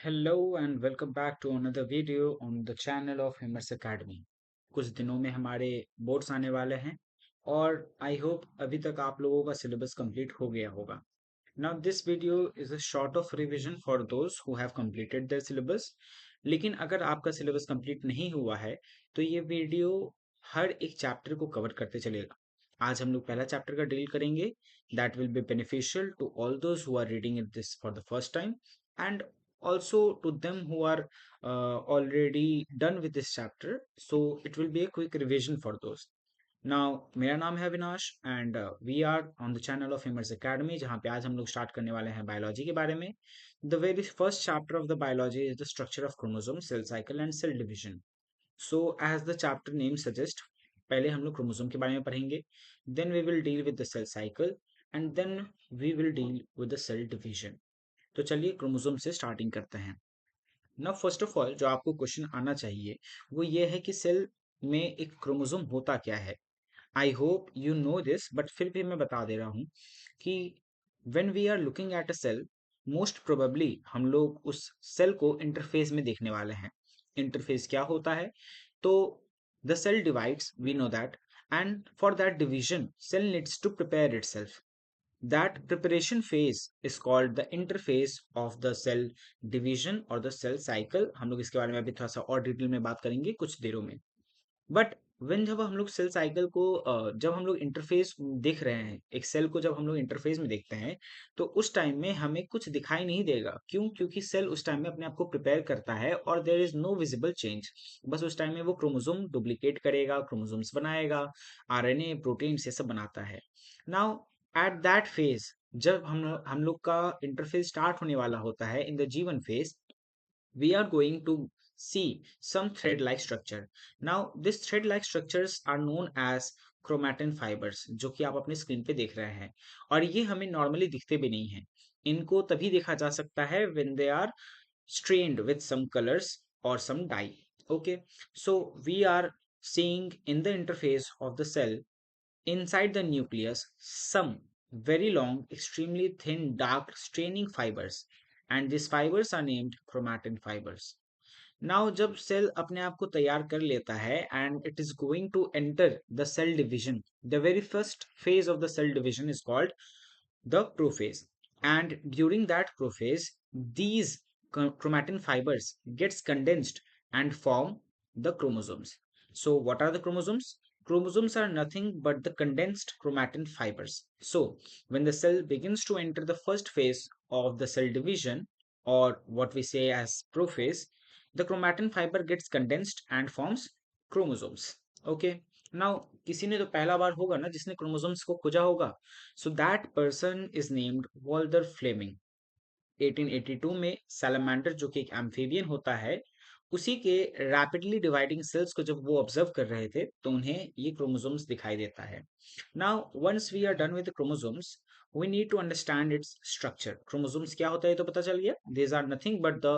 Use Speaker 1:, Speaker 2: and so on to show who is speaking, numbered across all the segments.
Speaker 1: Hello and welcome back to another video on the channel of Himmers Academy। कुछ दिनों में हमारे boards आने वाले हैं और आई होप अभी तक आप लोगों का सिलेबस कंप्लीट हो गया होगा। Now this video is a sort of revision for those who have completed their syllabus। लेकिन अगर आपका सिलेबस कंप्लीट नहीं हुआ है तो ये वीडियो हर एक चैप्टर को कवर करते चलेगा। आज हम लोग पहला चैप्टर का डील करेंगे। That will be beneficial to all those who are reading it this for the first time and also to them who are already done with this chapter, so it will be a quick revision for those. Now मेरा नाम है Avinash and we are on the channel of हिमर्स academy, जहाँ पे आज हम लोग start करने वाले हैं बायोलॉजी के बारे में। The very first chapter of the biology is the structure of chromosome, cell cycle and cell division. So as the chapter name suggest, पहले हम लोग क्रोमोसोम के बारे में पढ़ेंगे, then we will deal with the cell cycle and then we will deal with the cell division. तो चलिए chromosome से स्टार्टिंग करते हैं। ना फर्स्ट ऑफ ऑल जो आपको क्वेश्चन आना चाहिए वो ये है कि सेल में एक क्रोमोसोम होता क्या है। I hope you know this, but फिर भी मैं बता दे रहा हूँ कि when we are looking at a cell, most probably हम लोग उस सेल को इंटरफेस में देखने वाले हैं। इंटरफेस क्या होता है? तो the cell divides, we know that, and for that division cell needs to prepare itself. That preparation phase is called the interphase of the cell division or the cell cycle। हम लोग इसके बारे में अभी थोड़ा सा और डिटेल में बात करेंगे कुछ देरों में। बट वेन जब हम लोग सेल साइकिल को जब हम लोग इंटरफेस देख रहे हैं, एक सेल को जब हम लोग इंटरफेस में देखते हैं, तो उस टाइम में हमें कुछ दिखाई नहीं देगा। क्यों? क्योंकि सेल उस टाइम में अपने आप को प्रिपेयर करता है और there is no visible change. बस उस टाइम में वो क्रोमोसोम डुप्लीकेट करेगा, क्रोमोसोम्स बनाएगा, आरएनए प्रोटीन ये सब बनाता है। नाउ एट दैट फेज, जब हम लोग का इंटरफेस स्टार्ट होने वाला होता है in the G1 phase, we are going to see some thread like structure. Now this thread like structures are known as chromatin fibers, जो कि आप अपने स्क्रीन पे देख रहे हैं। और ये हमें नॉर्मली दिखते भी नहीं हैं। इनको तभी देखा जा सकता है when they are strained with some colors or some dye। Okay, so we are seeing in the interface of the cell, inside the nucleus, some very long, extremely thin, dark straining fibers, and these fibers are named chromatin fibers. Now जब cell अपने आप को तैयार कर लेता है and it is going to enter the cell division, the very first phase of the cell division is called the prophase, and during that prophase these chromatin fibers gets condensed and form the chromosomes. So what are the chromosomes? Chromosomes are nothing but the condensed chromatin fibers. So when the cell begins to enter the first phase of the cell division, or what we say as prophase, the chromatin fiber gets condensed and forms chromosomes। Okay, now किसी ने तो पहला बार होगा ना जिसने chromosomes को खोजा होगा। So that person is named Walter Flemming. 1882 में सैलमेंडर, जो कि एक एम्फीबियन होता है, उसी के रैपिडली डिवाइडिंग सेल्स को जब वो ऑब्जर्व कर रहे थे तो उन्हें ये क्रोमोसोम्स दिखाई देता है। Now once we are done with chromosomes, we need to understand its structure। Chromosomes क्या होता है तो पता चल गया। these are nothing but the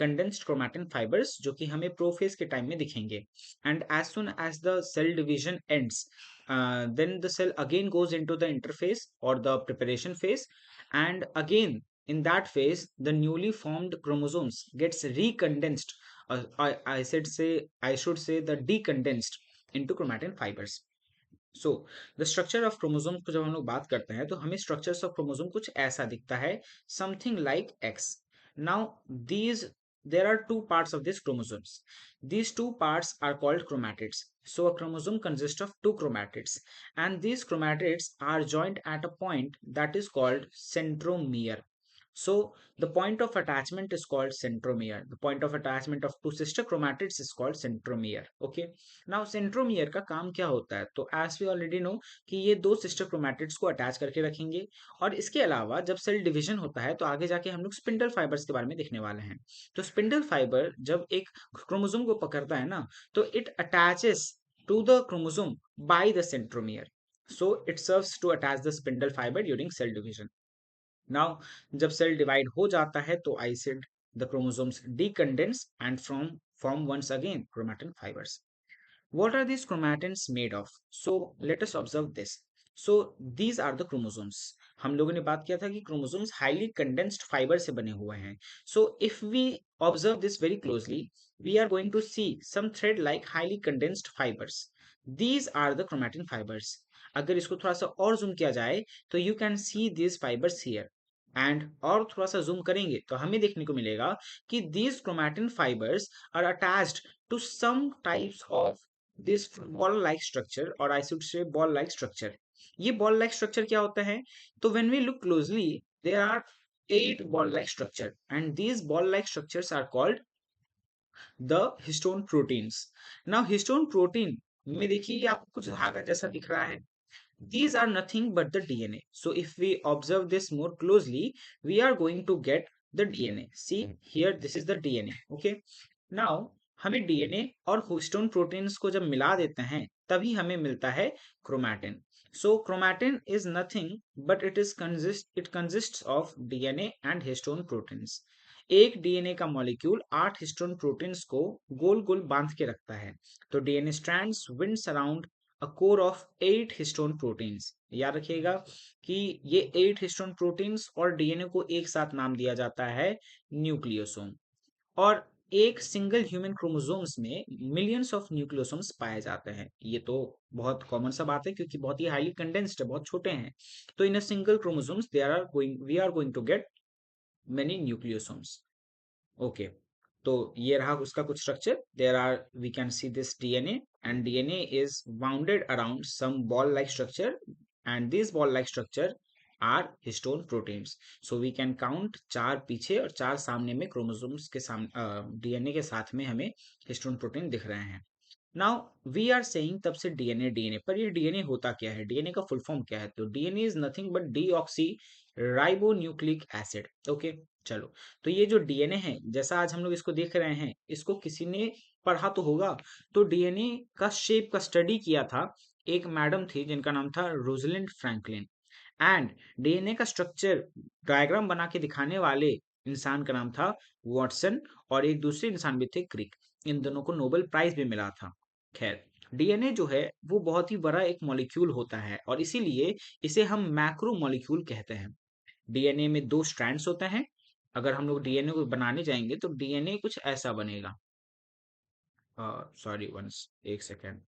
Speaker 1: condensed chromatin fibers, जो कि हमें प्रोफेज के टाइम में दिखेंगे। and as soon as the cell division ends, then the cell again goes into the interphase or the preparation phase, and again in that phase the newly formed chromosomes gets recondensed, I should say the decondensed into chromatin fibers। So the structure of chromosome को जब हम लोग बात करते हैं तो हमें structures of chromosome कुछ ऐसा दिखता है, something like x. Now these there are two parts of these chromosomes। These two parts are called chromatids। So a chromosome consists of two chromatids, and these chromatids are joined at a point that is called centromere। So the point of attachment is called centromere। The point of attachment of two sister chromatids is called centromere। Okay, now centromere का काम क्या होता है? तो as we already know कि ये दो sister chromatids को अटैच करके रखेंगे। और इसके अलावा जब सेल डिवीजन होता है तो आगे जाके हम लोग स्पिंडल फाइबर्स के बारे में देखने वाले हैं। तो स्पिंडल फाइबर जब एक क्रोमोसोम को पकड़ता है ना, तो it attaches to the chromosome by the centromere. So it serves to attach the spindle fibre during cell division. Now जब सेल डिवाइड हो जाता है तो I said the chromosomes decondense and form once again chromatin fibers। What are these chromatins made of? So let us observe this। So these are the chromosomes। हम लोगों ने बात किया था कि क्रोमोसोम्स हाईली कंडेंस्ड फाइबर से बने हुए हैं. So if we observe this very closely, we are going to see some thread like highly condensed fibers. These are the chromatin fibers. अगर इसको थोड़ा सा और जूम किया जाए तो you can see these fibers here. And और थोड़ा सा जूम करेंगे तो हमें देखने को मिलेगा कि these chromatin fibers are attached to some types of this ball like structure, or I should say ball like structure. ये ball like structure क्या होता है? तो when we look closely, there are 8 ball like structure, and these ball like structures are called the histone proteins. Now histone protein में देखिए ये आपको कुछ धागा जैसा दिख रहा है. These are nothing but the DNA. So if we observe this more closely, we are going to get the DNA. See here, this is the DNA. Okay. Now हमें DNA और हिस्टोन प्रोटीन्स को जब मिला देते हैं तभी हमें मिलता है chromatin. So chromatin is nothing but it consists of DNA and histone proteins. एक डीएनए का मॉलिक्यूल 8 हिस्टोन प्रोटीन्स को गोल गोल बांध के रखता है. तो DNA strands winds around a core of 8 histone proteins. याद रखिएगा कि ये 8 हिस्टोन प्रोटीन्स और डीएनए को एक साथ नाम दिया जाता है न्यूक्लियोसोम. और एक सिंगल ह्यूमन क्रोमोसोम्स में मिलियंस ऑफ न्यूक्लियोसोम्स पाए जाते हैं. ये तो बहुत कॉमन सा बात है क्योंकि बहुत ही हाईली कंडेंस्ड है, बहुत छोटे हैं. तो in a single chromosomes we are going to get many nucleosomes. Okay. तो ये रहा उसका कुछ structure. There are, we can see this DNA, and DNA is bounded around some ball like structure, and this ball like structure are histone proteins. So we can count 4 पीछे और 4 सामने में chromosomes के सामने डीएनए के साथ में हमें हिस्टोन प्रोटीन दिख रहे हैं. नाउ वी आर सेइंग तब से डीएनए डीएनए, पर ये डीएनए होता क्या है, डीएनए का फुल फॉर्म क्या है? तो DNA is nothing but deoxy ribonucleic acid. Okay. चलो, तो ये जो डीएनए है, जैसा आज हम लोग इसको देख रहे हैं, इसको किसी ने पढ़ा तो होगा. तो डीएनए का शेप का स्टडी किया था एक मैडम थी जिनका नाम था रोजलिंड फ्रैंकलिन. एंड डीएनए का स्ट्रक्चर डायग्राम बना के दिखाने वाले इंसान का नाम था वॉटसन, और एक दूसरे इंसान भी थे क्रिक. इन दोनों को नोबेल प्राइज भी मिला था. खैर, डीएनए जो है वो बहुत ही बड़ा एक मॉलिक्यूल होता है और इसीलिए इसे हम मैक्रो मॉलिक्यूल कहते हैं. डीएनए में 2 स्ट्रैंड्स होते हैं. अगर हम लोग डीएनए को बनाने जाएंगे तो डीएनए कुछ ऐसा बनेगा. सॉरी, वंस, एक सेकेंड,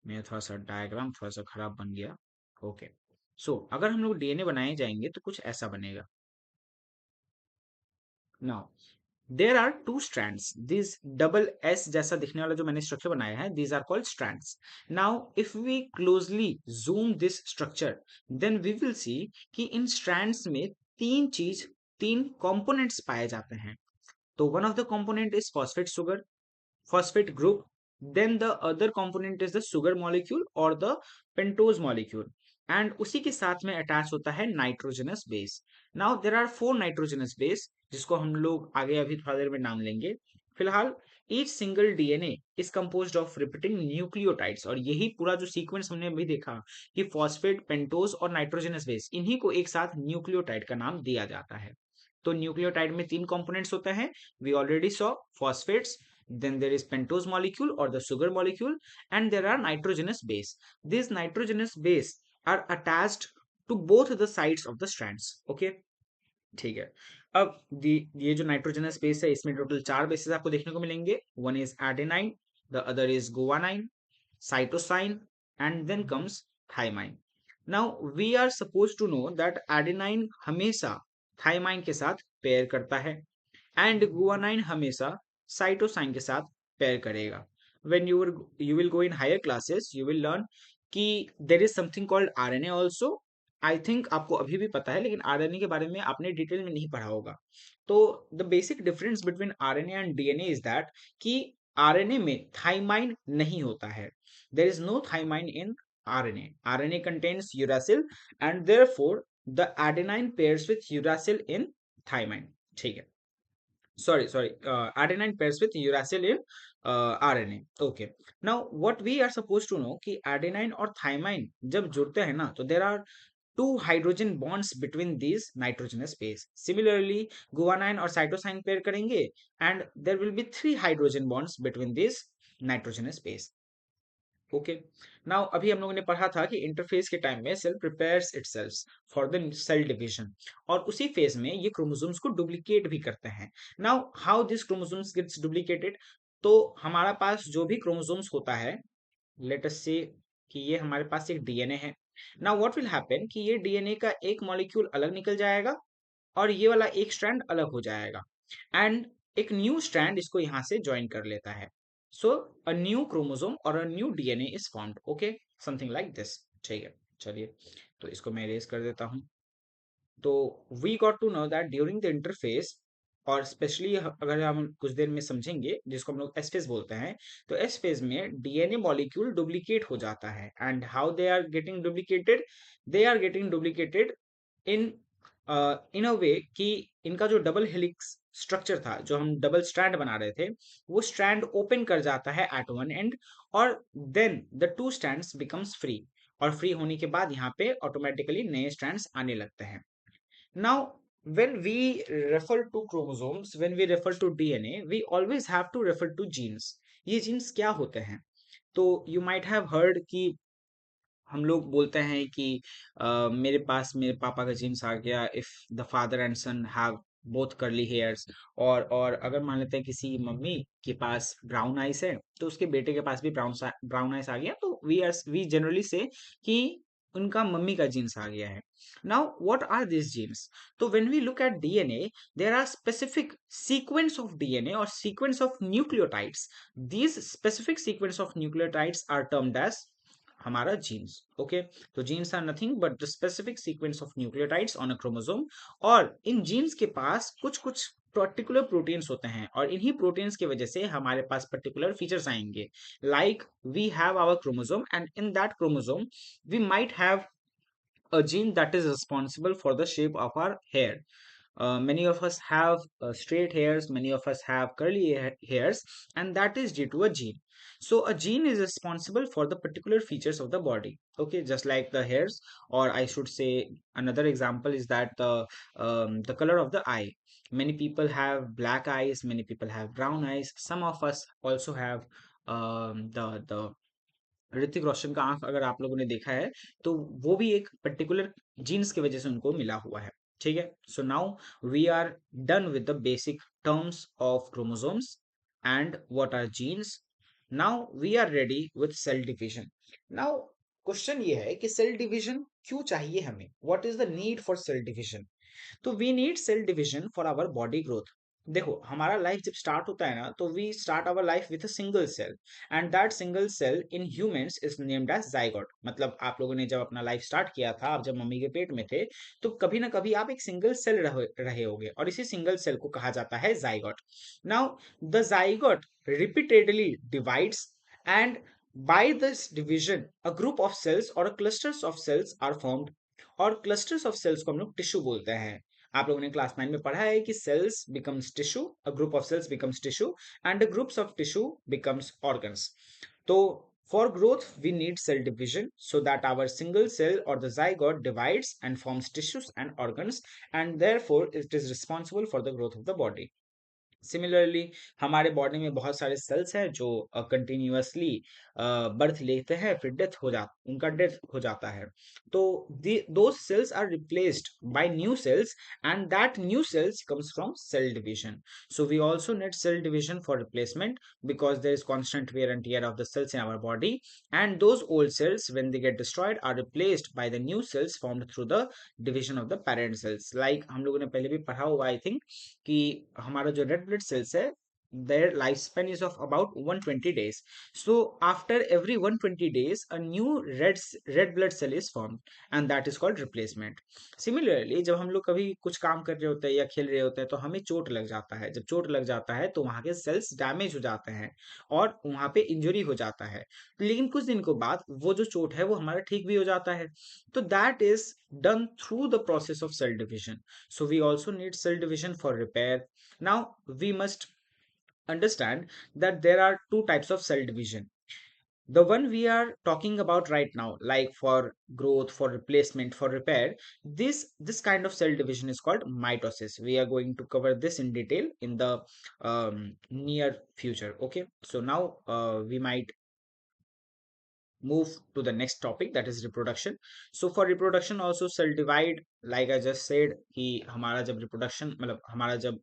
Speaker 1: मेरा थोड़ा सा डायग्राम थोड़ा सा खराब बन गया. ओके. सो अगर हम लोग डीएनए बनाए जाएंगे तो कुछ ऐसा बनेगा. Now there are 2 strands. This double S जैसा दिखने वाला जो मैंने स्ट्रक्चर बनाया है, these are called strands. Now if we closely zoom this structure, then we will see कि इन strands में तीन components पाए जाते हैं. तो one of the component is phosphate sugar, phosphate group. Then the other component is the sugar molecule or the pentose molecule. And उसी के साथ में अटैच होता है nitrogenous base. Now there are 4 nitrogenous base जिसको हम लोग आगे अभी थोड़ा देर में नाम लेंगे. फिलहाल each single DNA is composed of repeating nucleotides, और यही पूरा जो सीक्वेंस हमने अभी देखा कि फॉस्फेट, पेंटोज और नाइट्रोजनस बेस, इन्हीं को एक साथ न्यूक्लियोटाइड का नाम दिया जाता है. तो न्यूक्लियोटाइड में 3 कंपोनेंट्स होते हैं. We already saw phosphates, then there is pentose molecule or the sugar molecule, and there are nitrogenous base. These nitrogenous base are attached to both the sides of the strands. Okay. ठीक है. अब ये जो nitrogenous base है इसमें total 4 bases आपको देखने को मिलेंगे. One is adenine, the other is guanine, cytosine, and then comes thymine. Now we are suppose to know that adenine हमेशा थाइमाइन के साथ पेयर करता है एंड गुआनाइन हमेशा साइटोसाइन के साथ पेयर करेगा. When you will go in higher classes you will learn कि there is something called RNA also. I think आपको अभी भी पता है, लेकिन आरएनए के बारे में आपने डिटेल में नहीं पढ़ा होगा. तो the basic difference between RNA and DNA is that कि आरएनए में थाइमाइन नहीं होता है. There is no thymine in RNA. RNA contains uracil and therefore the adenine pairs with uracil in thymine. ठीक है. Sorry, adenine pairs with uracil in RNA. Okay. Now, what we are supposed to know कि adenine और thymine जब जुड़ते हैं ना, तो there are 2 hydrogen bonds between these nitrogenous base. Similarly, guanine और cytosine pair करेंगे and there will be 3 hydrogen bonds between these nitrogenous base. Okay. Now अभी हम लोगों ने पढ़ा था कि इंटरफेस के टाइम में cell prepares itself for the cell division, और उसी फेज में ये क्रोमोसोम्स को डुप्लीकेट भी करते हैं। Now how this chromosomes gets duplicated? तो हमारा पास जो भी क्रोमोसोम्स होता है, लेट अस से कि ये हमारे पास एक डीएनए है। नाउ व्हाट विल हैपन कि ये डीएनए का एक मॉलिक्यूल अलग निकल जाएगा और ये वाला एक स्ट्रैंड अलग हो जाएगा, एंड एक न्यू स्ट्रैंड इसको यहाँ से ज्वाइन कर लेता है। सो अ न्यू क्रोमोसोम और a new DNA is formed. Okay, something like this. ठीक है, चलिए, तो इसको मैं इरेज कर देता हूँ। तो we got to know that during the interphase, और स्पेशली अगर हम कुछ देर में समझेंगे जिसको हम लोग एस फेज बोलते हैं, तो एस फेज में डीएनए मॉलिक्यूल डुप्लीकेट हो जाता है। And how they are getting duplicated? They are getting duplicated in in a way कि इनका जो डबल हेलिक्स स्ट्रक्चर था, जो हम डबल स्ट्रैंड बना रहे थे, वो स्ट्रैंड ओपन कर जाता है एट वन एंड, और then the two strands becomes free, और फ्री होने के बाद यहाँ पे ऑटोमेटिकली नए स्ट्रैंड्स आने लगते हैं। Now, when we refer to chromosomes, when we refer to DNA, we always have to refer to genes. ये genes क्या होते हैं? तो you might have heard कि हम लोग बोलते हैं कि मेरे पास मेरे पापा का जीन्स आ गया, if the father and son have both curly hairs. और अगर मान लेते हैं किसी मम्मी के पास ब्राउन आइज है, तो उसके बेटे के पास भी ब्राउन आइज आ गया, तो वी जनरली से कि उनका मम्मी का जीन्स आ गया है। Now what are this genes? तो when we look at DNA, there are specific sequence of DNA और sequence of nucleotides. These specific sequence of nucleotides are termed as हमारा जीन्स। ओके, तो genes are nothing but the specific sequence of nucleotides on a chromosome. और इन jeans के पास कुछ कुछ particular proteins होते हैं, और इन्हीं प्रोटीन्स की वजह से हमारे पास पर्टिकुलर फीचर्स आएंगे। Like we have our chromosome, and in that chromosome we might have a gene that is responsible for the shape of our hair. Many of us have straight hairs, many of us have curly hairs, and that is due to a gene. So, a gene is responsible for the particular features of the body. Okay, just like the hairs, or I should say, another example is that the color of the eye. Many people have black eyes, many people have brown eyes. Some of us also have the Hrithik Roshan का आंख अगर आप लोगों ने देखा है, तो वो भी एक पर्टिकुलर जीन्स की वजह से उनको मिला हुआ है। ठीक है, so now we are done with the basic terms of chromosomes and what are genes. Now we are ready with cell division. Now question ये है कि सेल डिवीजन क्यों चाहिए हमें? What is the need for cell division? तो we need cell division for our body growth. देखो, हमारा life जब स्टार्ट होता है ना, तो we start our life with a single cell, and that single cell in humans is named as zygote. मतलब आप लोगों ने जब अपना लाइफ स्टार्ट किया था, आप जब मम्मी के पेट में थे, तो कभी ना कभी आप एक सिंगल सेल रहे होगे, और इसी सिंगल सेल को कहा जाता है zygote. Now the zygote repeatedly divides, and by this division a group of cells or a clusters of cells are formed, और क्लस्टर्स ऑफ सेल्स को हम लोग टिश्यू बोलते हैं। आप लोगों ने क्लास 9 में पढ़ा है कि cells becomes tissue, a group of cells becomes tissue, and a groups of tissue becomes organs. तो for growth we need cell division so that our single cell or the zygote divides and forms tissues and organs, and therefore it is responsible for the growth of the body. Similarly हमारे body में बहुत सारे sales हैं जो continuously birth लेते हैं, फिर उनका डेथ हो जाता है। तो those cells are replaced by new cells, and that new cells comes from cell division. So we also need cell division for replacement, because there is constant wear and tear of the cells in our body, and those old cells, when they get destroyed, are replaced by the new cells formed through the division of the parent cells. Like हम लोगों ने पहले भी पढ़ा हुआ, I think, कि हमारा जो रेड ब्लड सेल्स है, their lifespan is of about 120 days. So after every 120 days a new red blood cell is formed, and that is called replacement. Similarly, जब हम लोग कभी कुछ काम कर रहे होते हैं या खेल रहे होते हैं, तो हमें चोट लग जाता है। जब चोट लग जाता है तो वहां के सेल्स डैमेज हो जाते हैं, और वहां पे इंजरी हो जाता है, लेकिन कुछ दिन के बाद वो जो चोट है वो हमारा ठीक भी हो जाता है। तो that is done through the process of cell division. So we also need cell division for repair. Now we must understand that there are two types of cell division. The one we are talking about right now, like for growth, for replacement, for repair, this kind of cell division is called mitosis. We are going to cover this in detail in the near future. Okay, so now we might move to the next topic, that is reproduction. So for reproduction also cell divide, like I just said कि हमारा जब reproduction मतलब हमारा जब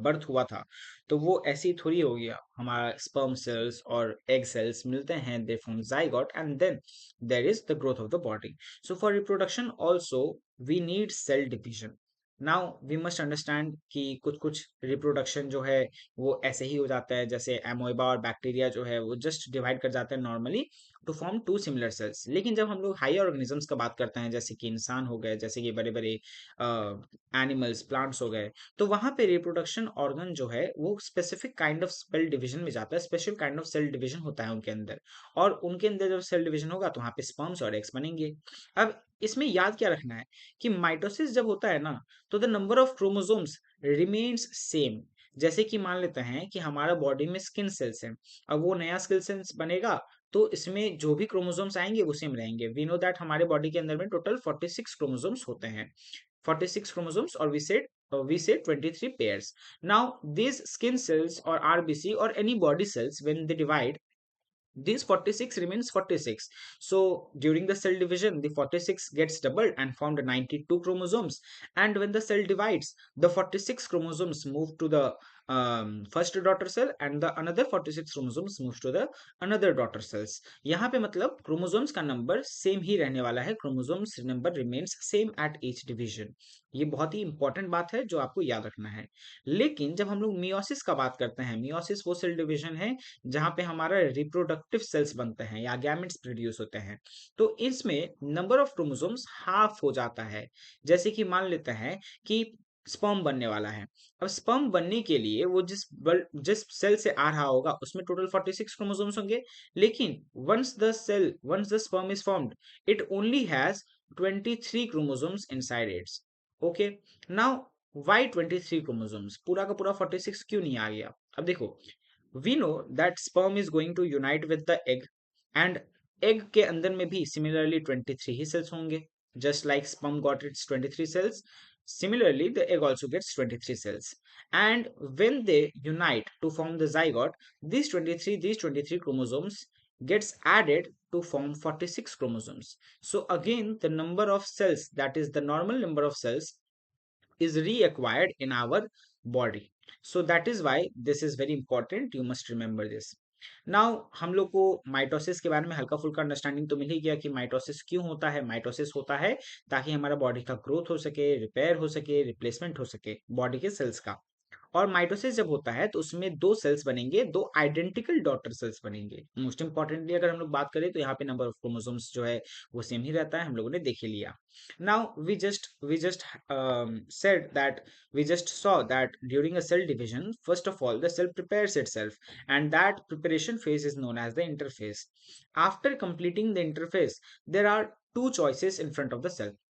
Speaker 1: birth हुआ था, तो वो ऐसे ही थोड़ी हो गया, हमारा sperm cells और egg cells मिलते हैं, they form zygote and then there is the growth of the body. So for reproduction also we need cell division. Now we must understand कि कुछ कुछ रिप्रोडक्शन जो है वो ऐसे ही हो जाता है, जैसे एमोइबा और बैक्टीरिया जो है वो जस्ट डिवाइड कर जाते हैं normally to form two similar cells. लेकिन जब हम लोग हायर ऑर्गेनिजम्स का बात करते हैं, जैसे कि इंसान हो गए, जैसे कि बड़े बड़े एनिमल्स प्लांट्स हो गए, तो वहां पे रिप्रोडक्शन ऑर्गन जो है वो specific kind of cell division में जाता है, special kind of cell division होता है उनके अंदर। और उनके अंदर जब सेल डिवीजन होगा तो वहां पे स्पर्म्स और एग्स बनेंगे। अब इसमें याद क्या रखना है कि माइटोसिस जब होता है ना, तो the number of chromosomes remains same. जैसे कि मान लेते हैं कि हमारा बॉडी में स्किन सेल्स है, अब वो नया स्किन सेल्स बनेगा तो इसमें जो भी क्रोमोसोम्स आएंगे वो सेम रहेंगे। वी नो दैट हमारे बॉडी के अंदर में टोटल 46 क्रोमोसोम्स होते हैं, 46 chromosomes, or we say 23 pairs. Now these skin cells or RBC or any body cells, when they divide, this 46 remains 46. So during the cell division the 46 gets doubled and formed 92 chromosomes, and when the cell divides the 46 chromosomes move to the first daughter cell and the another 46 chromosomes moves to the another daughter cells. यहाँ पे मतलब chromosomes का number same ही रहने वाला है, chromosomes number remains same at each division. ये बहुत ही important बात है जो आपको याद रखना है। लेकिन जब हम लोग मियोसिस का बात करते हैं, मियोसिस वो सेल डिवीजन है जहां पे हमारा रिप्रोडक्टिव सेल्स बनते हैं या गैमेट्स प्रोड्यूस होते हैं, तो इसमें नंबर ऑफ क्रोमोसोम्स हाफ हो जाता है। जैसे कि मान लेते हैं कि स्पर्म बनने वाला है, अब स्पर्म बनने के लिए वो जिस सेल से आ रहा होगा उसमें टोटल 46 क्रोमोसोम्स होंगे, लेकिन once the sperm is formed, it only has 23 chromosomes inside its. Okay, now why 23 chromosomes, पूरा का पूरा 46 क्यों नहीं आ गया? अब देखो, we know that sperm is going to unite with the egg, and egg के अंदर में भी similarly 23 ही cells होंगे। just like sperm got its 23 cells, similarly the egg also gets 23 cells, and when they unite to form the zygote, these 23 chromosomes gets added to form 46 chromosomes. So again the number of cells, that is the normal number of cells, is reacquired in our body. So that is why this is very important, you must remember this. Now हम लोग को mitosis के बारे में हल्का फुल्का understanding तो मिल ही गया कि माइटोसिस क्यों होता है। माइटोसिस होता है ताकि हमारा बॉडी का ग्रोथ हो सके, रिपेयर हो सके, रिप्लेसमेंट हो सके बॉडी के सेल्स का। और माइटोसिस जब होता है तो उसमें दो सेल्स बनेंगे, दो आइडेंटिकल डॉटर सेल्स बनेंगे। मोस्ट इंपॉर्टेंटली अगर हम लोग बात करें तो यहाँ पे नंबर ऑफ क्रोमोसोम्स जो है वो सेम ही रहता है, हम लोगों ने देख ही लिया। Now we just said that we just saw that during a cell division, first of all the cell prepares itself, and that preparation phase is known as the interphase. After completing the interphase, there are two choices in front of the cell.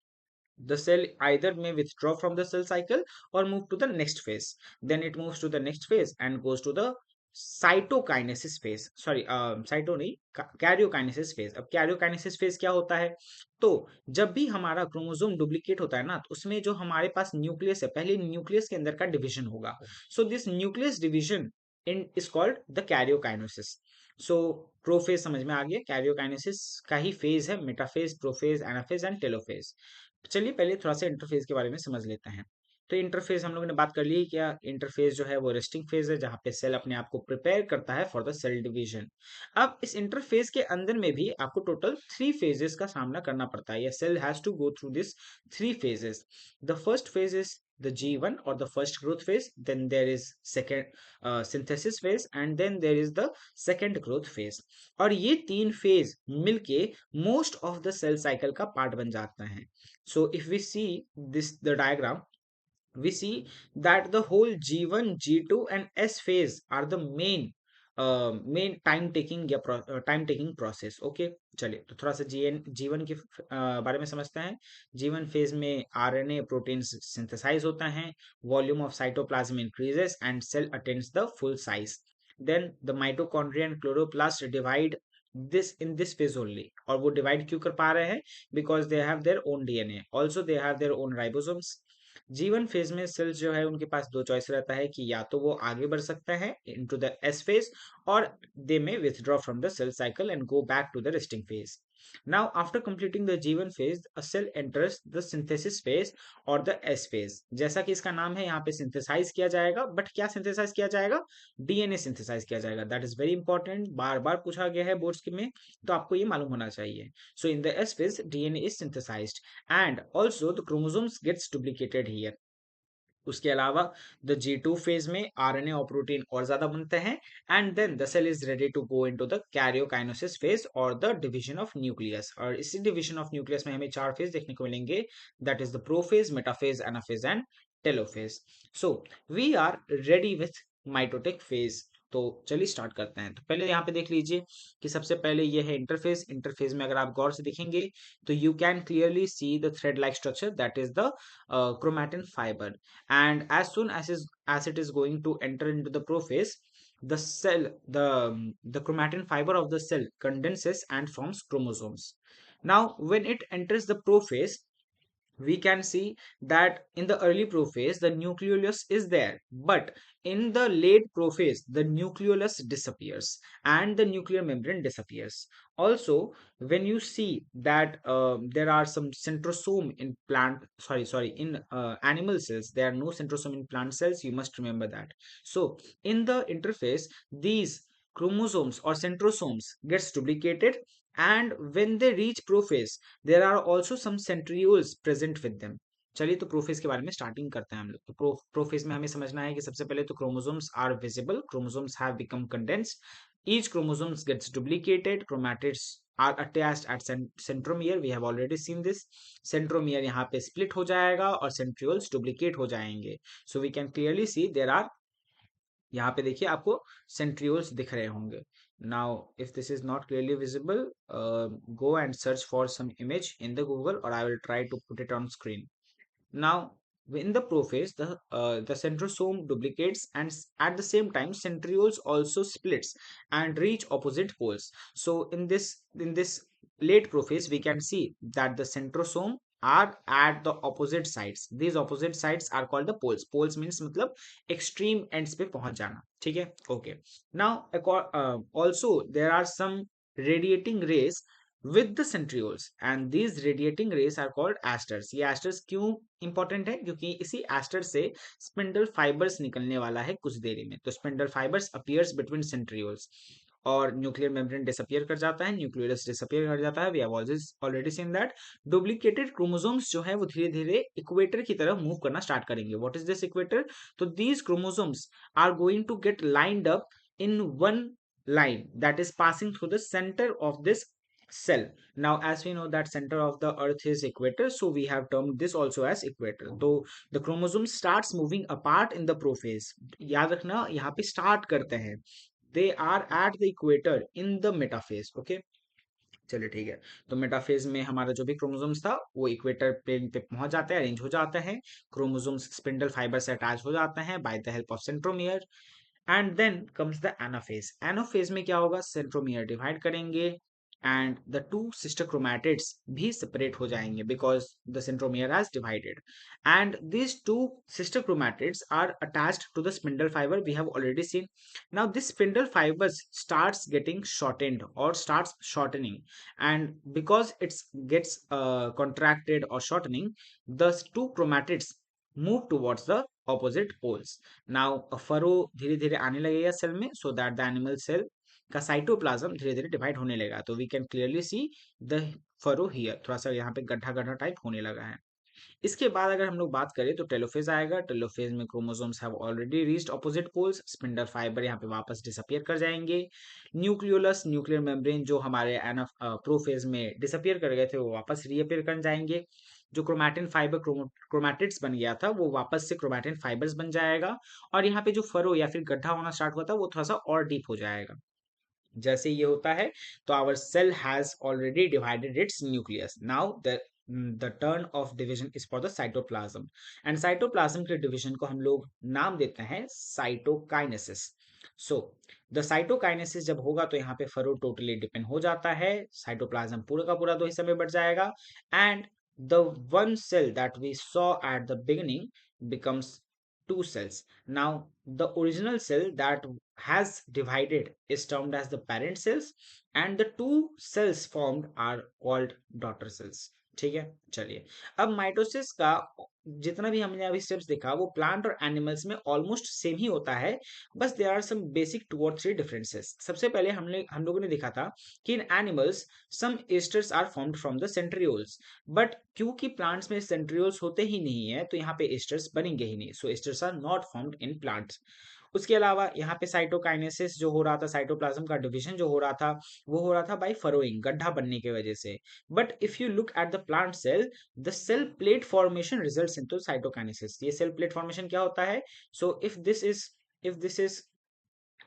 Speaker 1: The cell either may withdraw from the cell cycle or move to the next phase. Then it moves to the next phase and goes to the cytokinesis phase, sorry cyto नहीं, karyokinesis phase. अब karyokinesis phase क्या होता है? तो जब भी हमारा chromosome duplicate होता है ना, तो उसमें जो हमारे पास न्यूक्लियस है, पहले न्यूक्लियस के अंदर का डिवीजन होगा। So this nucleus division in is called the karyokinesis. So prophase समझ में आ गया, कैरियोकाइनेसिस का ही फेज है metaphase, prophase, anaphase and telophase. चलिए पहले थोड़ा सा इंटरफेस के बारे में समझ लेते हैं। तो इंटरफेस हम लोगों ने बात कर ली, क्या इंटरफेस जो है वो रेस्टिंग फेज है जहां पे सेल अपने आप को प्रिपेयर करता है फॉर द सेल डिवीजन। अब इस इंटरफेस के अंदर में भी आपको टोटल 3 फेजेस का सामना करना पड़ता है, या cell has to go through this 3 phases. The first phase is the G1 or the first growth phase, then there is second synthesis phase, and then there is the second growth phase। और ये 3 phase मिलके most of the cell cycle का part बन जाता है। So if we see this the diagram, we see that the whole G1, G2 and S phase are the main time taking या time taking process. Okay, चलिए तो थोड़ा सा जीवन के बारे में समझते हैं। जीवन फेज में आरएनए प्रोटीन सिंथेसाइज होता है, volume of cytoplasm increases and cell attains the full size. Then the mitochondria and chloroplast divide this phase only. और वो डिवाइड क्यों कर पा रहे हैं? Because they have their own DNA, also they have their own ribosomes. G1 phase में cells जो है उनके पास दो चॉइस रहता है कि या तो वो आगे बढ़ सकता है इनटू द एस फेज, और they may withdraw from the cell cycle and go back to the resting phase. Now after completing the G1 phase, a cell enters the synthesis phase और द एस फेज. जैसा कि इसका नाम है, यहाँ पे synthesise किया जाएगा, बट क्या सिंथेसाइज किया जाएगा? डीएनए सिंथेसाइज किया जाएगा. दैट इज वेरी इंपॉर्टेंट, बार बार पूछा गया है बोर्ड्स में, तो आपको ये मालूम होना चाहिए. So in the S phase, DNA is synthesized and also the chromosomes gets duplicated here. उसके अलावा द G2 फेज में आरएनए और प्रोटीन और ज्यादा बनते हैं, and then the cell is ready to go into the karyokinesis phase और the division of nucleus. और इसी डिवीजन ऑफ न्यूक्लियस में हमें चार फेज देखने को मिलेंगे. That is the prophase, metaphase, anaphase and telophase. So we are ready with mitotic phase. तो चलिए स्टार्ट करते हैं. तो पहले यहाँ पे देख लीजिए कि सबसे पहले ये है इंटरफेज. इंटरफेज में अगर आप गौर से देखेंगे तो you can clearly see the thread like structure, that is the chromatin fiber. And as soon as it is going to enter into the prophase, the cell the chromatin fiber of the cell condenses and forms chromosomes. Now when it enters the prophase, we can see that in the early prophase the nucleolus is there, but in the late prophase the nucleolus disappears and the nuclear membrane disappears. Also, when you see that there are some centrosome in plant, sorry, in animal cells, there are no centrosome in plant cells, you must remember that. So in the interface, these chromosomes or centrosomes gets duplicated, and when they reach prophase, there are also some centrioles present with them. चलिए तो prophase के बारे में starting करते हैं हम लोग. तो प्रोफेज में हमें समझना है कि सबसे पहले तो chromosomes are visible, chromosomes have become condensed, each chromosomes gets duplicated, chromatids are attached at centromere. We have already seen this. Centromere यहाँ पे स्प्लिट हो जाएगा और सेंट्रियोल्स डुप्लीकेट हो जाएंगे. So we can clearly see there are, यहाँ पे देखिए आपको सेंट्रियोल्स दिख रहे होंगे. Now if this is not clearly visible, go and search for some image in the Google और I will try to put it on screen. Now, in the prophase, the centrosome duplicates, and at the same time, centrioles also splits and reach opposite poles. So, in this late prophase, we can see that the centrosome are at the opposite sides. These opposite sides are called the poles. Poles means मतलब extreme ends पे पहुंच जाना. ठीक है? Okay. Now, also there are some radiating rays with the centrioles, and these radiating rays are called asters. ये asters क्यों important है? क्योंकि इसी एस्टर से स्पिंडल फाइबर्स निकलने वाला है कुछ देरी में. तो spindle fibres appears between centrioles और न्यूक्लियर मेम्ब्रेन डिसअपियर कर जाता है, न्यूक्लियस डिसअपियर कर जाता है. We have already seen that. Duplicated chromosomes जो है वो धीरे धीरे इक्वेटर की तरफ मूव करना स्टार्ट करेंगे. What is this equator? तो these chromosomes are going to get lined up in one line that is passing through the center of this cell. Now as we know that center of the earth is equator, so we have termed this also as equator. So the chromosome starts moving apart in the prophase. याद रखना यहाँ पे start करते हैं. They are at the equator in the metaphase. Okay. चलिए ठीक है. तो मेटाफेज में हमारा जो भी क्रोमोसोम्स था वो इक्वेटर प्लेन पे पहुंच जाते हैं, अरेंज हो जाते हैं. क्रोमोसोम्स स्पिंडल फाइबर से अटैच हो जाते हैं by the help of centromere. And then comes the anaphase. Anaphase में क्या होगा? सेंट्रोमियर डिवाइड करेंगे and the two sister chromatids भी सेपरेट हो जाएंगे because the centromere has divided, and these two sister chromatids are attached to the spindle fiber. We have already seen. Now this spindle fibers starts getting shortened or starts shortening, and because it gets contracted or shortening, the two chromatids move towards the opposite poles. Now furrow धीरे धीरे आने लगेगा cell में, so that the animal cell का cytoplasm धीरे धीरे divide होने लगा. तो we can clearly see the furrow here. थोड़ा सा यहाँ पे गड्ढा गड्ढा टाइप होने लगा है. इसके बाद अगर हम लोग बात करें तो टेलोफेज आएगा. टेलोफेज में chromosomes have already reached opposite poles. Spindle fibre यहाँ पे वापस डिसअपियर कर जाएंगे. न्यूक्लियोलस, न्यूक्लियर मेम्ब्रेन जो हमारे प्रोफेज में डिसअपियर कर गए थे वो वापस रीअपियर कर जाएंगे. जो क्रोमैटिन फाइबर क्रोमैटिड्स बन गया था वो वापस से क्रोमैटिन फाइबर्स बन जाएगा, और यहाँ पे जो फरो या फिर गड्ढा होना स्टार्ट हुआ था वो थोड़ा सा और डीप हो जाएगा. जैसे ये होता है तो our cell has already divided its nucleus. Now the turn of division is for the cytoplasm, and cytoplasm के डिवीजन को हम लोग नाम देते हैं साइटोकाइनेसिस. सो द साइटोकाइनेसिस जब होगा तो यहाँ पे फरो टोटली डिपेंड हो जाता है. साइटोप्लाज्म पूरा का पूरा दो हिस्से में बट जाएगा, and the one cell that we saw at the beginning becomes two cells. Now, the original cell that has divided is termed as the parent cells, and the two cells formed are called daughter cells. ठीक है, चलिए अब mitosis का जितना भी हमने अभी steps देखा वो प्लांट और एनिमल्स में ऑलमोस्ट सेम ही होता है, बस देयर आर सम बेसिक 2 और 3 डिफरेंसेस। सबसे पहले हम लोगों ने देखा था कि in animals some asters are formed from the centrioles, but क्योंकि प्लांट्स में सेंट्रियोल्स होते ही नहीं है तो यहाँ पे एस्टर्स बनेंगे ही नहीं, so asters are not formed in plants. उसके अलावा यहाँ पे साइटोकाइनेसिस जो हो रहा था, साइटोप्लाज्म का डिवीजन जो हो रहा था, वो हो रहा था बाय फरोइंग, गड्ढा बनने की वजह से। But if you look at the plant cell, the cell plate formation results into cytokinesis. ये सेल प्लेट फॉर्मेशन क्या होता है? So if this is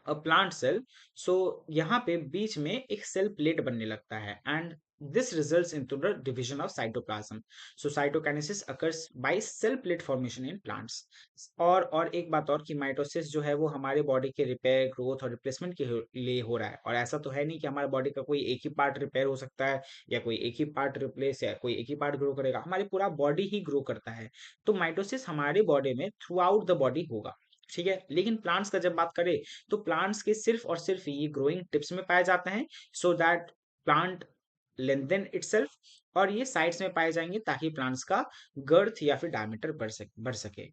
Speaker 1: a plant cell, so यहाँ पे बीच में एक सेल प्लेट बनने लगता है, and this results into the division of cytoplasm. So cytokinesis occurs by cell plate formation in plants. और एक बात और कि माइटोसिस जो है वो हमारे बॉडी के रिपेयर, ग्रोथ और रिप्लेसमेंट के लिए हो रहा है, और ऐसा तो है नहीं कि हमारे बॉडी का कोई एक ही पार्ट रिपेयर हो सकता है या कोई एक ही पार्ट रिप्लेस या कोई एक ही पार्ट ग्रो करेगा, हमारे पूरा बॉडी ही ग्रो करता है। तो माइटोसिस हमारे बॉडी में थ्रू आउट द बॉडी होगा, ठीक है। लेकिन प्लांट्स का जब बात करें तो प्लांट्स के सिर्फ और सिर्फ ये ग्रोइंग टिप्स में पाए जाते हैं, so that plant lengthen itself, और ये साइड्स में पाए जाएंगे ताकि प्लांट्स का गर्थ या फिर डायमीटर बढ़ सके।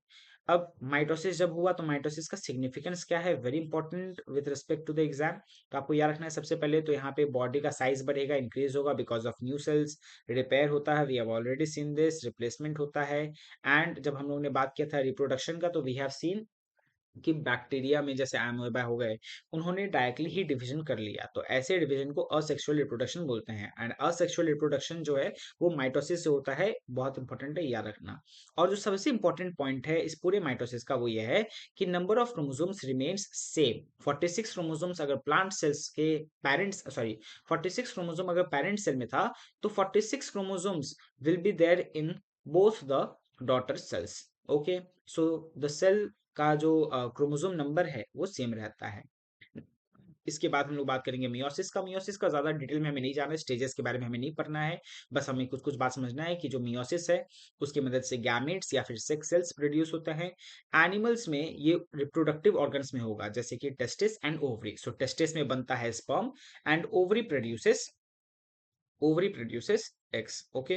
Speaker 1: अब माइटोसिस जब हुआ तो माइटोसिस का सिग्निफिकेंस क्या है, very important with respect to the exam. तो आपको याद रखना है सबसे पहले तो यहाँ पे बॉडी का साइज बढ़ेगा, इंक्रीज होगा because of new cells, repair होता है, we have already seen this, replacement होता है, एंड जब हम लोगों ने बात किया था रिप्रोडक्शन का तो वी हैव सीन कि बैक्टीरिया में जैसे अमीबा हो गए, उन्होंने डायरेक्टली ही डिवीजन कर लिया, तो ऐसे डिवीजन को असेक्सुअल रिप्रोडक्शन बोलते हैं, एंड असेक्सुअल रिप्रोडक्शन जो है वो माइटोसिस से होता है। बहुत इंपॉर्टेंट है, याद रखना। और जो सबसे इंपॉर्टेंट पॉइंट है इस पूरे माइटोसिस का वो ये है कि number of chromosomes remains same. 46 chromosomes अगर प्लांट सेल्स के पेरेंट्स सॉरी 46 क्रोमोसोम अगर पेरेंट सेल में था तो 46 chromosomes will be there in both the daughter cells. Okay, so the cell का जो क्रोमोसोम नंबर है वो सेम रहता है। इसके बाद हम लोग बात करेंगे मियोसिस का। मियोसिस का ज्यादा डिटेल में हमें नहीं जाना है, स्टेजेस के बारे में हमें नहीं पढ़ना है, बस हमें कुछ कुछ बात समझना है कि जो मियोसिस है उसकी मदद से गैमेट्स या फिर सेक्स सेल्स प्रोड्यूस होते हैं। एनिमल्स में ये रिप्रोडक्टिव ऑर्गन्स में होगा, जैसे कि testis and ovary. So testis में बनता है sperm and ovary produces eggs. Okay,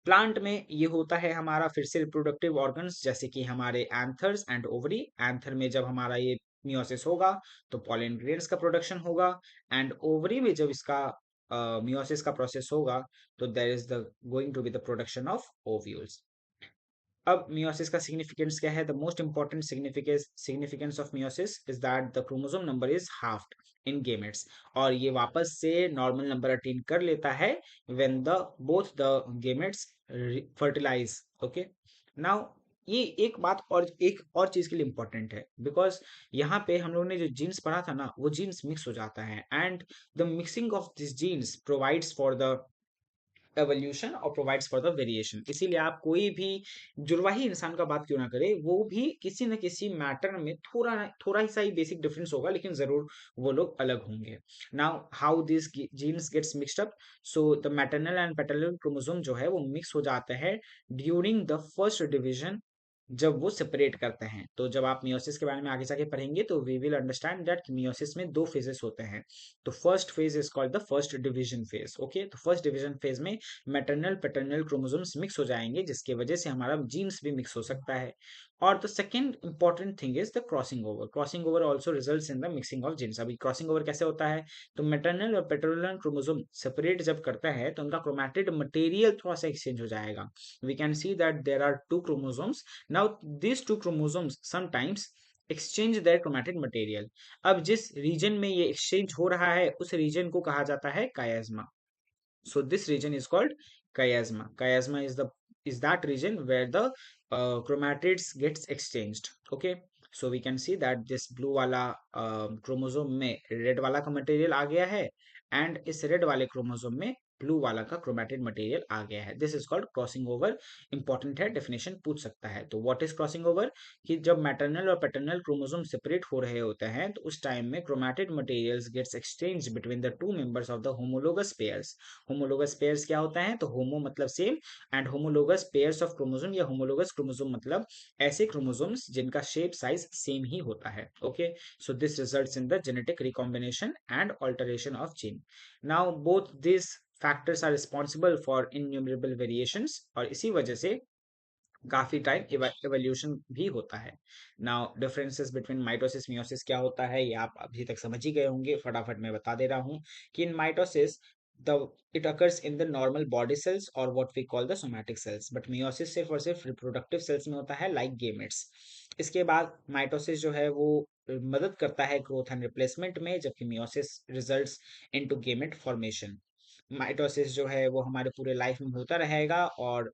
Speaker 1: plant में ये होता है हमारा फिर से रिप्रोडक्टिव ऑर्गन्स, जैसे कि हमारे एंथर्स एंड ओवरी। एंथर में जब हमारा ये मियोसिस होगा तो पॉलन ग्रेन्स का प्रोडक्शन होगा, एंड ओवरी में जब इसका मियोसिस का प्रोसेस होगा तो there is the going to be the production of ovules. अब मियोसिस का सिग्निफिकेंस क्या है? The most important significance of meiosis is that the chromosome number is halved in gametes, और ये वापस से नॉर्मल नंबर अटेन कर लेता है when the both the gametes fertilize. Okay, now ये एक और चीज के लिए इंपॉर्टेंट है, बिकॉज यहाँ पे हम लोगों ने जो जीन्स पढ़ा था ना वो जीन्स मिक्स हो जाता है, and the mixing of this genes provides for the evolution और प्रोवाइड्स फॉर द वेरिएशन। इसीलिए आप कोई भी जुड़वा ही इंसान का बात क्यों ना करे, वो भी किसी न किसी मैटर में थोड़ा थोड़ा ही सा ही बेसिक डिफरेंस होगा, लेकिन जरूर वो लोग अलग होंगे। Now how this genes gets mixed up, so the maternal and paternal chromosome जो है वो मिक्स हो जाते हैं ड्यूरिंग द फर्स्ट डिवीजन, जब वो सेपरेट करते हैं। तो जब आप मियोसिस के बारे में आगे जाके पढ़ेंगे तो we will understand that meiosis में 2 फेजेस होते हैं। तो first phase is called the first division phase. Okay, तो फर्स्ट डिवीजन फेज में मैटरनल पैटर्नल क्रोमोसोम्स मिक्स हो जाएंगे, जिसकी वजह से हमारा जीन्स भी मिक्स हो सकता है। और the second important thing is the crossing over. Crossing over also results in the mixing of genes. अभी क्रॉसिंग ओवर कैसे होता है? तो मैटरनल और पैटर्नल क्रोमोसोम सेपरेट जब करता है तो उनका क्रोमैटिड मटेरियल थोड़ा सा एक्सचेंज हो जाएगा। We can see that there are 2 chromosomes. Now, these 2 chromosomes sometimes exchange their chromatin material. अब जिस रीजन में ये एक्सचेंज हो रहा है उस रीजन को कहा जाता है chiasma. So this region is called chiasma. Chiasma is that region where the chromatids gets exchanged. Okay. So we can see that this blue वाला क्रोमोसोम में रेड वाला का मटेरियल आ गया है, एंड इस रेड वाले क्रोमोसोम में ब्लू वाला का क्रोमेटेड मटेरियल आ गया है। This is called crossing over. Important है, डेफिनेशन पूछ सकता है। तो व्हाट इज क्रॉसिंग ओवर? कि जब मैटरनल और पैटर्नल क्रोमोसोम सेपरेट हो रहे होते हैं तो उस टाइम में chromatid materials gets exchange between the two members of the homologous pairs. Homologous pairs क्या होता है? तो होमो मतलब same, and homologous pairs of chromosome या होमोलोगस क्रोमोसोम मतलब ऐसे क्रोमोसोम्स जिनका शेप साइज सेम ही होता है। Okay, so this results in the genetic recombination and alteration of gene. Now both these factors are responsible for innumerable variations, और इसी वजह से काफी टाइम एवोल्यूशन भी होता है। Now differences between mitosis meiosis क्या होता है ये आप अभी तक समझ ही गए होंगे, फटाफट मैं बता दे रहा हूँ कि in mitosis the it occurs in the normal body cells और what we call the somatic cells, but meiosis सिर्फ और सिर्फ रिप्रोडक्टिव सेल्स में होता है, लाइक गेमेट्स। इसके बाद माइटोसिस जो है वो मदद करता है ग्रोथ एंड रिप्लेसमेंट में, जबकि meiosis results into gamete formation. Mitosis जो है वो हमारे पूरे लाइफ में होता रहेगा और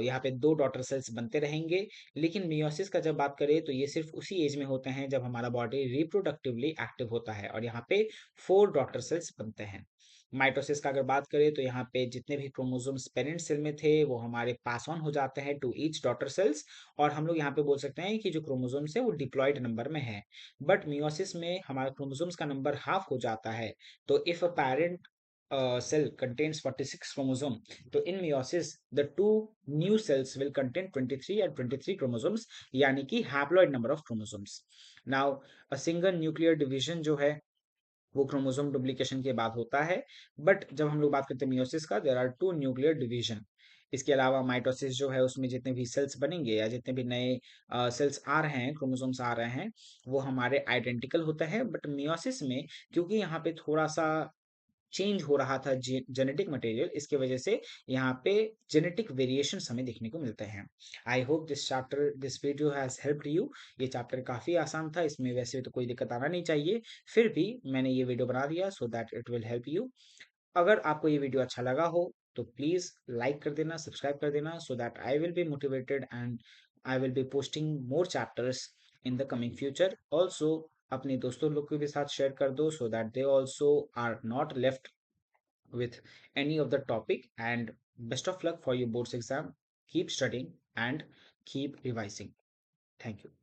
Speaker 1: यहाँ पे दो डॉटर सेल्स बनते रहेंगे। लेकिन मियोसिस का जब बात करें तो ये सिर्फ उसी एज में होते हैं जब हमारा बॉडी रिप्रोडक्टिवली एक्टिव होता है, और यहाँ पे फोर डॉटर सेल्स बनते हैं। माइटोसिस का अगर बात करें तो यहाँ पे जितने भी क्रोमोसोम्स पेरेंट सेल में थे वो हमारे पास ऑन हो जाते हैं टू ईच डॉटर सेल्स, और हम लोग यहाँ पे बोल सकते हैं कि जो क्रोमोसोम्स है वो डिप्लॉयड नंबर में है। बट मियोसिस में हमारे क्रोमोसोम्स का नंबर हाफ हो जाता है। तो if a parent cell contains 46 chromosome, तो in meiosis the two new cells will contain 23 and 23 chromosomes, यानी कि haploid number of chromosomes. Now a single nuclear division जो है वो क्रोमोसोम डुप्लीकेशन के बाद होता है, बट जब हम लोग बात करते हैं मियोसिस का, there are two nuclear division. इसके अलावा माइटोसिस जो है उसमें जितने भी सेल्स बनेंगे या जितने भी नए सेल्स आ रहे हैं, क्रोमोसोम्स आ रहे हैं, वो हमारे आइडेंटिकल होते हैं। बट मियोसिस में क्योंकि यहाँ पे थोड़ा सा चेंज हो रहा था जेनेटिक मटेरियल, इसके वजह से यहाँ पे जेनेटिक वेरिएशन हमें देखने को मिलते हैं। I hope this video has helped you. ये चैप्टर काफी आसान था, इसमें वैसे तो कोई दिक्कत आना नहीं चाहिए, फिर भी मैंने ये वीडियो बना दिया so that it will help you. अगर आपको ये वीडियो अच्छा लगा हो तो प्लीज लाइक कर देना, सब्सक्राइब कर देना, so that I will be motivated and I will be posting more chapters in the coming future. Also अपने दोस्तों लोग के भी साथ शेयर कर दो so that they also are not left with any of the topic, and best of luck for your boards exam. Keep studying and keep revising. Thank you.